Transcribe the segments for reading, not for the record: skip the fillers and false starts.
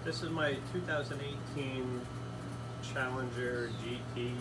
This is my 2018 Challenger GT,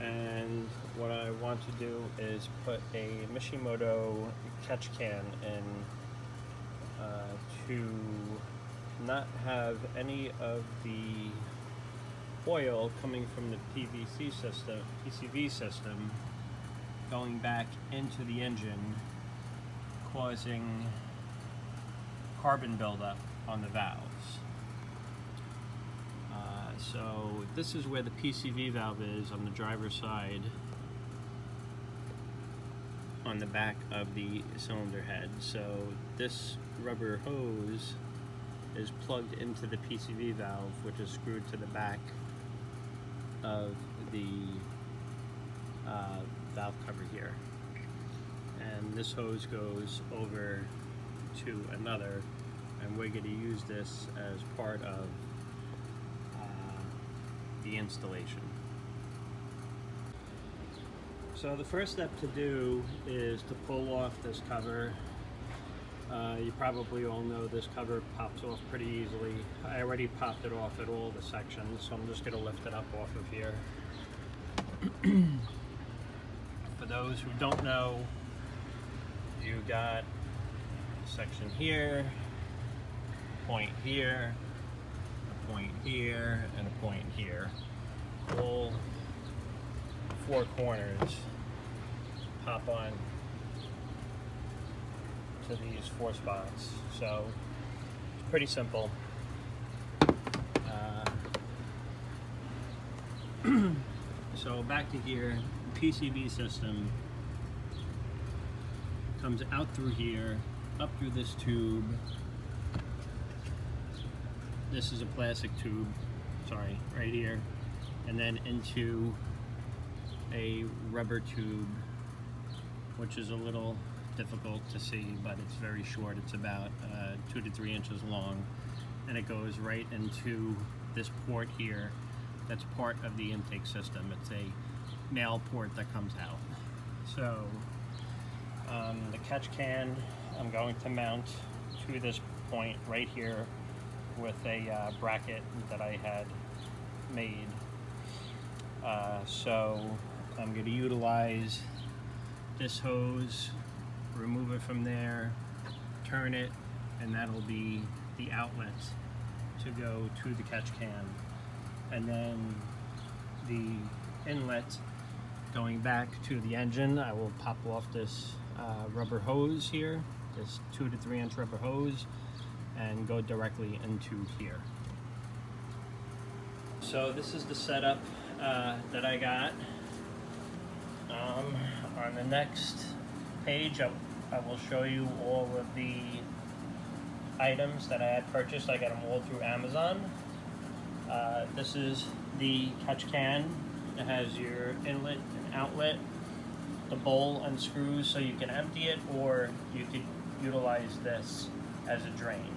and what I want to do is put a Mishimoto catch can in to not have any of the oil coming from the PCV system going back into the engine, causing carbon buildup on the valves. So this is where the PCV valve is on the driver's side on the back of the cylinder head. So this rubber hose is plugged into the PCV valve, which is screwed to the back of the valve cover here. And this hose goes over to another, and we're going to use this as part of the installation. So the first step to do is to pull off this cover. You probably all know this cover pops off pretty easily. I already popped it off at all the sections, so I'm just going to lift it up off of here. For those who don't know, you got a section here, a point here, a point here, and a point here. All four corners pop on to these four spots. So it's pretty simple. So back to here, the PCV system comes out through here, up through this tube. This is a plastic tube, sorry, right here, and then into a rubber tube, which is a little difficult to see, but it's very short. It's about 2 to 3 inches long, and it goes right into this port here. That's part of the intake system. It's a male port that comes out. So the catch can I'm going to mount to this point right here with a bracket that I had made. So I'm going to utilize this hose, remove it from there, turn it, and that'll be the outlet to go to the catch can. And then the inlet going back to the engine, I will pop off this rubber hose here, this 2 to 3 inch rubber hose, and go directly into here. So this is the setup that I got. On the next page, I will show you all of the items that I had purchased. I got them all through Amazon. This is the catch can. It has your inlet and outlet. The bowl unscrews so you can empty it, or you could utilize this as a drain.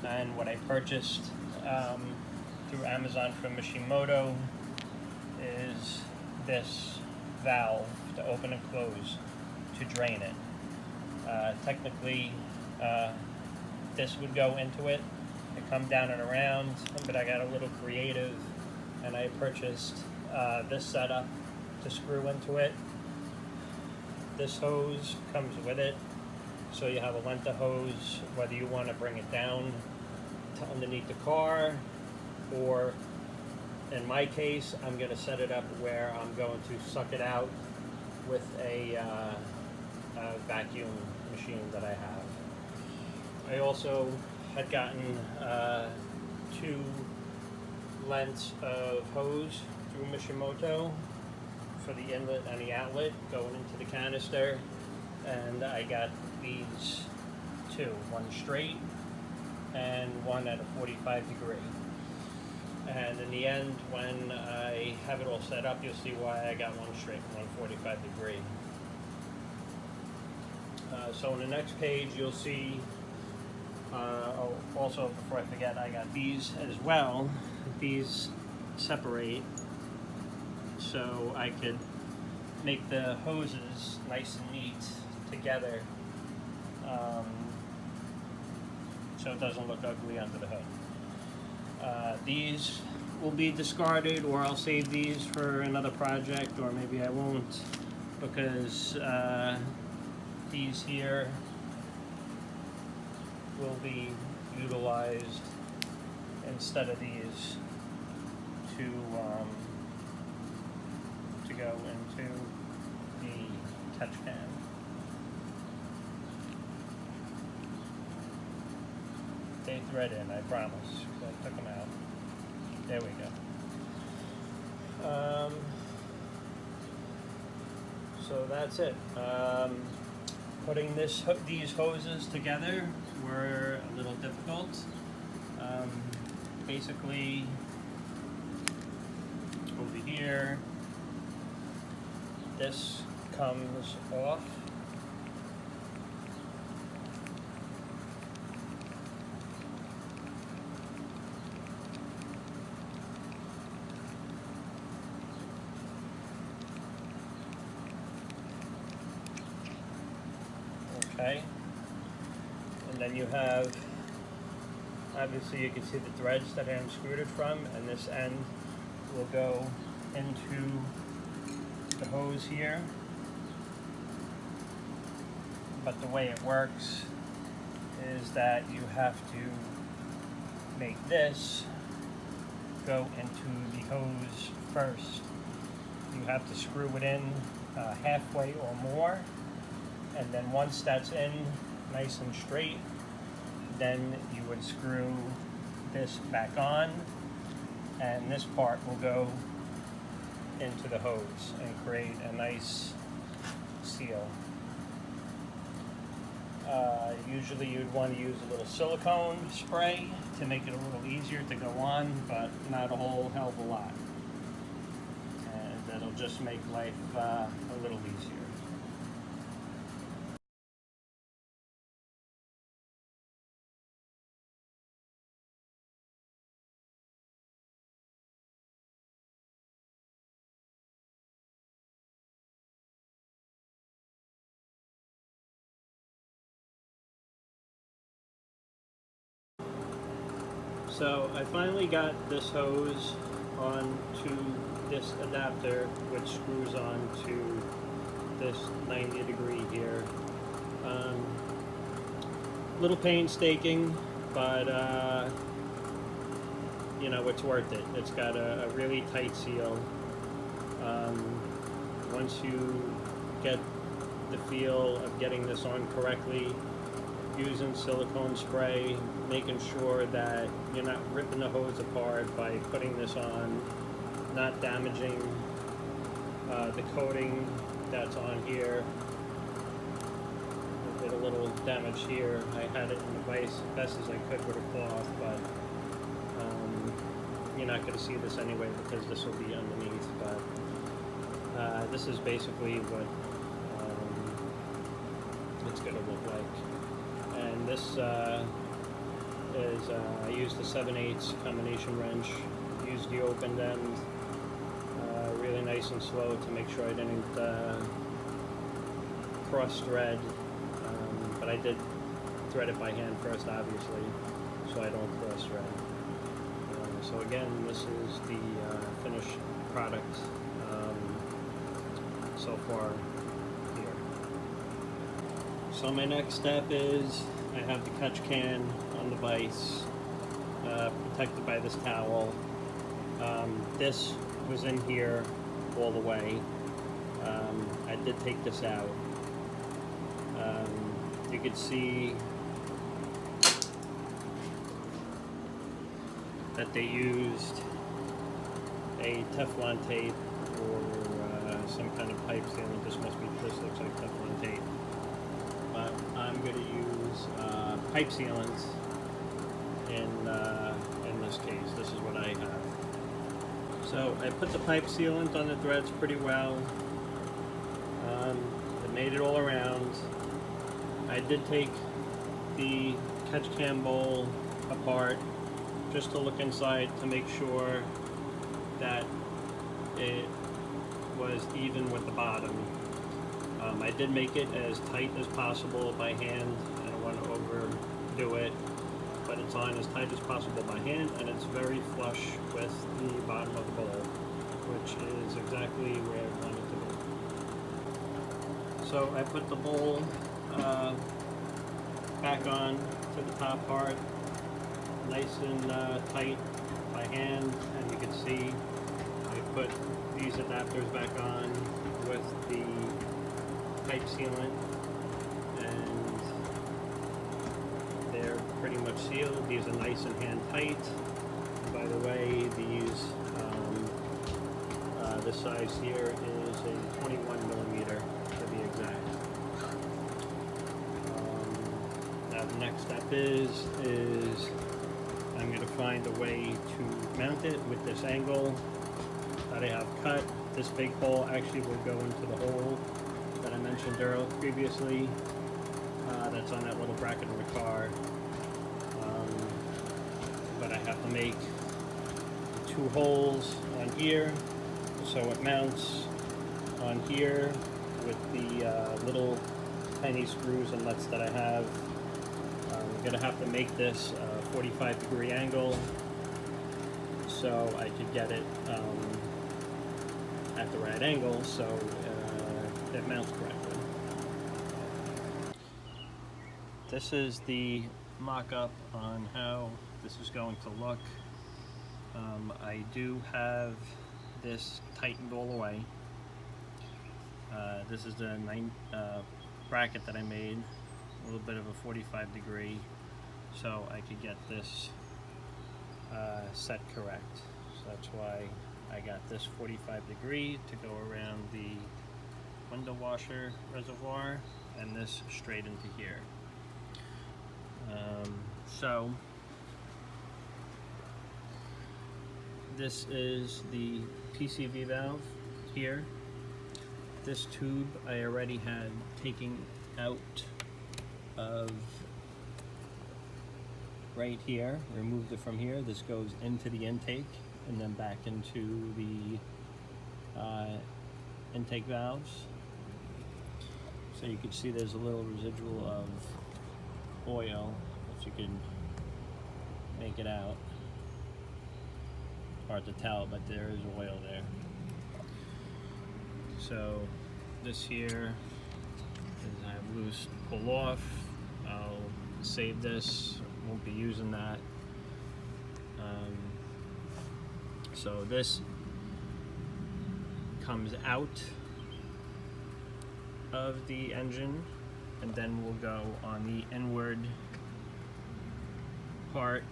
And what I purchased through Amazon from Mishimoto is this valve to open and close to drain it. Technically, this would go into it. It comes down and around, but I got a little creative and I purchased this setup to screw into it. This hose comes with it, so you have a length of hose, whether you want to bring it down to underneath the car, or in my case, I'm going to set it up where I'm going to suck it out with a vacuum machine that I have. I also had gotten 2 lengths of hose through Mishimoto for the inlet and the outlet going into the canister, and I got these 2, one straight and one at a 45 degree. And in the end, when I have it all set up, you'll see why I got one straight and one 45 degree. So on the next page, you'll see, also before I forget, I got these as well. These separate, so I could make the hoses nice and neat together. so it doesn't look ugly under the hood. These will be discarded, or I'll save these for another project, or maybe I won't, because these here will be utilized instead of these to go into the touch can. They thread in, I promise. I took them out. There we go. So that's it. Putting these hoses together were a little difficult. Basically, over here, this comes off. Okay, and then you have, obviously you can see the threads that I unscrewed it from, and this end will go into the hose here. But the way it works is that you have to make this go into the hose first. You have to screw it in halfway or more, and then once that's in nice and straight, then you would screw this back on, and this part will go into the hose and create a nice seal. Usually you'd want to use a little silicone spray to make it a little easier to go on, but not a whole hell of a lot. And that'll just make life a little easier. So I finally got this hose onto this adapter, which screws on to this 90-degree here. Little painstaking, but you know, it's worth it. It's got a really tight seal. Once you get the feel of getting this on correctly, using silicone spray, making sure that you're not ripping the hose apart by putting this on, not damaging the coating that's on here. I did a little damage here. I had it in the vise as best as I could with a cloth, but you're not going to see this anyway because this will be underneath. But this is basically what it's going to look like. And this is, I used the 7/8 combination wrench, used the opened end, really nice and slow to make sure I didn't cross thread, but I did thread it by hand first, obviously, so I don't cross thread. So again, this is the finished product so far here. So my next step is I have the catch can on the vise, protected by this towel. This was in here all the way. I did take this out. You could see that they used a Teflon tape or some kind of pipe sealant. This looks like Teflon tape. But I'm going to use pipe sealant in this case. This is what I have. So I put the pipe sealant on the threads pretty well. I made it all around. I did take the catch can bowl apart just to look inside to make sure that it was even with the bottom. I did make it as tight as possible by hand. I don't want to overdo it. on as tight as possible by hand, and it's very flush with the bottom of the bowl, which is exactly where I want it to be. So I put the bowl back on to the top part, nice and tight by hand, and you can see I put these adapters back on with the pipe sealant, and they're pretty much sealed. These are nice and hand tight. By the way, these this size here is a 21 millimeter to be exact. Now the next step is I'm going to find a way to mount it with this angle that I have cut. This big hole actually will go into the hole that I mentioned previously. That's on that little bracket in the car. But I have to make 2 holes on here so it mounts on here with the little tiny screws and nuts that I have. I'm going to have to make this 45-degree angle so I could get it at the right angle so it mounts correctly. This is the mock-up on how this is going to look. I do have this tightened all the way. This is the bracket that I made, a little bit of a 45-degree, so I could get this set correct. So that's why I got this 45-degree to go around the window washer reservoir, and this straight into here. So this is the PCV valve here. This tube I already had taken out of right here, removed it from here. This goes into the intake and then back into the intake valves. So you can see there's a little residual of oil, if you can make it out. Hard to tell, but there is oil there. So this here is I have loose, pull off. I'll save this, won't be using that. So this comes out of the engine, and then we'll go on the inward part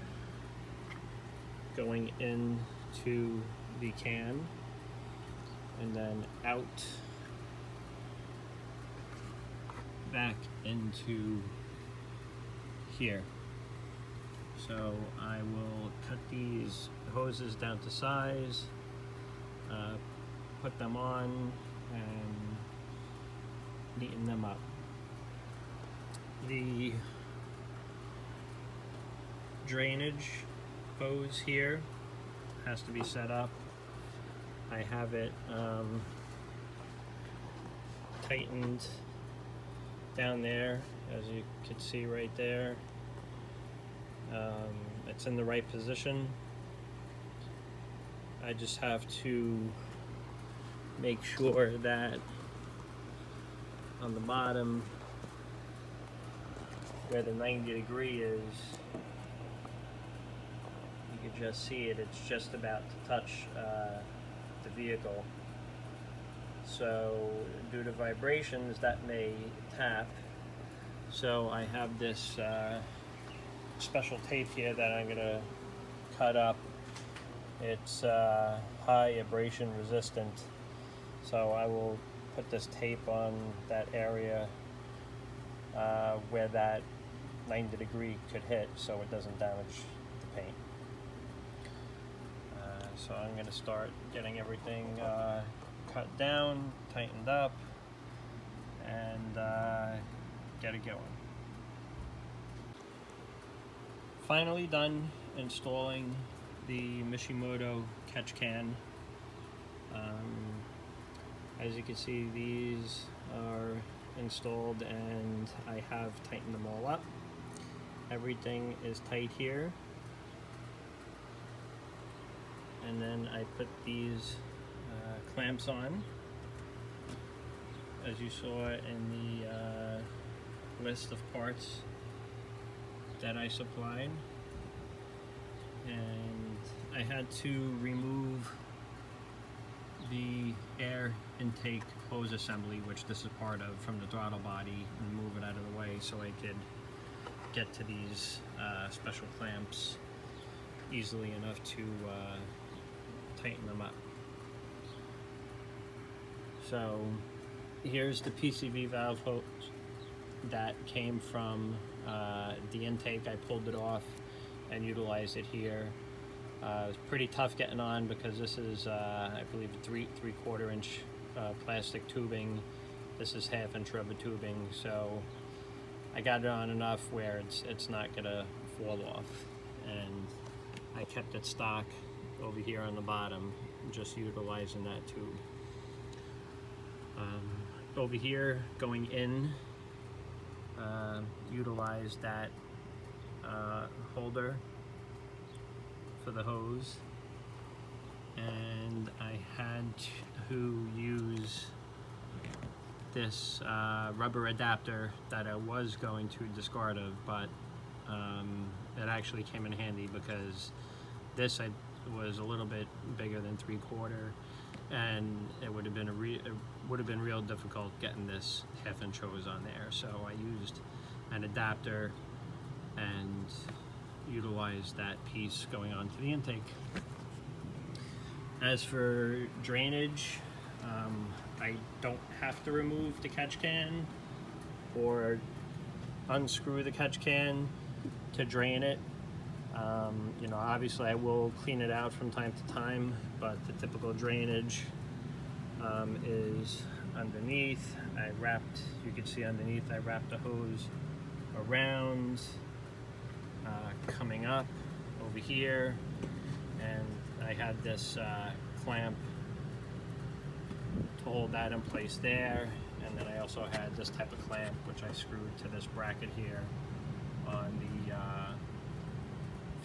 going into the can, and then out back into here. So I will cut these hoses down to size, put them on, and neaten them up. The drainage hose here has to be set up. I have it tightened down there, as you can see right there. It's in the right position. I just have to make sure that on the bottom where the 90-degree is, you can just see it, it's just about to touch the vehicle. So due to vibrations that may tap. So I have this special tape here that I'm going to cut up. It's high abrasion resistant, so I will put this tape on that area where that 90-degree could hit, so it doesn't damage the paint. So I'm going to start getting everything cut down, tightened up, and get it going. Finally done installing the Mishimoto catch can. As you can see, these are installed and I have tightened them all up. everything is tight here. And then I put these clamps on, as you saw in the list of parts that I supplied. And I had to remove the air intake hose assembly, which this is part of, from the throttle body, and move it out of the way so I could get to these special clamps easily enough to tighten them up. So here's the PCV valve hose that came from the intake. I pulled it off and utilized it here. It was pretty tough getting on because this is, I believe, three-quarter inch plastic tubing. This is 1/2 inch rubber tubing, so I got it on enough where it's not gonna fall off. And I kept it stock over here on the bottom, just utilizing that tube. Over here, going in, utilize that holder for the hose, and I had to use this rubber adapter that I was going to discard of, but it actually came in handy because this was a little bit bigger than 3/4, and it would have been real difficult getting this 1/2 inch hose on there. So I used an adapter and utilized that piece going on to the intake. As for drainage, I don't have to remove the catch can or unscrew the catch can to drain it. You know, obviously I will clean it out from time to time, but the typical drainage is underneath. You can see underneath, I wrapped the hose around, coming up over here, and I had this clamp to hold that in place there, and then I also had this type of clamp which I screwed to this bracket here on the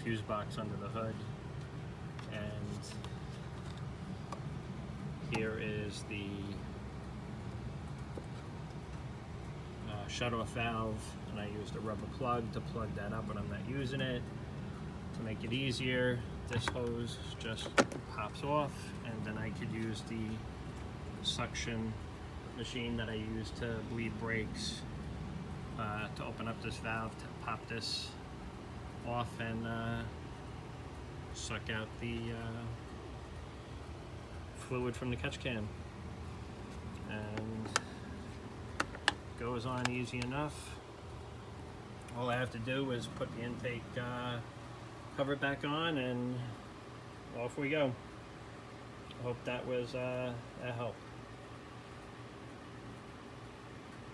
fuse box under the hood. And here is the shut-off valve, and I used a rubber plug to plug that up when I'm not using it. To make it easier, this hose just pops off, and then I could use the suction machine that I use to bleed brakes to open up this valve, to pop this off and suck out the fluid from the catch can. And goes on easy enough. All I have to do is put the intake cover back on, and off we go. I hope that was a help.